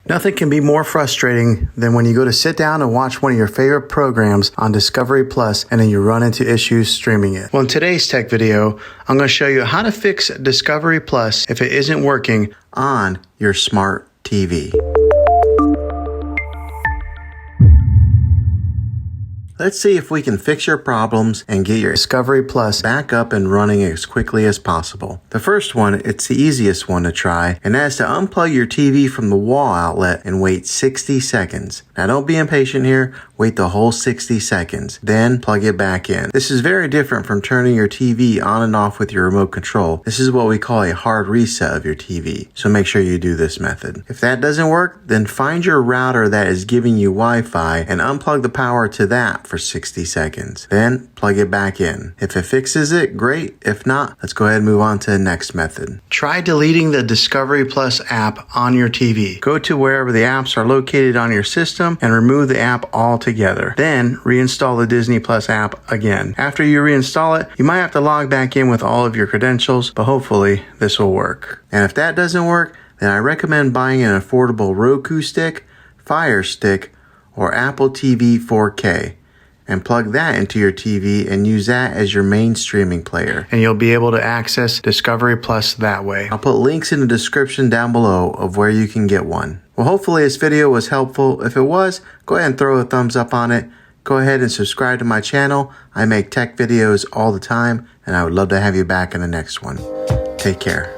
Nothing can be more frustrating than when you go to sit down and watch one of your favorite programs on Discovery Plus and then you run into issues streaming it. Well, in today's tech video, I'm going to show you how to fix Discovery Plus if it isn't working on your smart TV. Let's see if we can fix your problems and get your Discovery Plus back up and running as quickly as possible. The first one, it's the easiest one to try, and that's to unplug your TV from the wall outlet and wait 60 seconds. Now don't be impatient here, wait the whole 60 seconds, then plug it back in. This is very different from turning your TV on and off with your remote control. This is what we call a hard reset of your TV, so make sure you do this method. If that doesn't work, then find your router that is giving you Wi-Fi and unplug the power to that for 60 seconds. Then plug it back in. If it fixes it, great. If not, let's go ahead and move on to the next method. Try deleting the Discovery Plus app on your TV. Go to wherever the apps are located on your system and remove the app altogether. Then reinstall the Disney Plus app again. After you reinstall it, you might have to log back in with all of your credentials, but hopefully this will work. And if that doesn't work, then I recommend buying an affordable Roku stick, Fire Stick, or Apple TV 4K. And plug that into your TV and use that as your main streaming player. And you'll be able to access Discovery Plus that way. I'll put links in the description down below of where you can get one. Well, hopefully this video was helpful. If it was, go ahead and throw a thumbs up on it. Go ahead and subscribe to my channel. I make tech videos all the time, and I would love to have you back in the next one. Take care.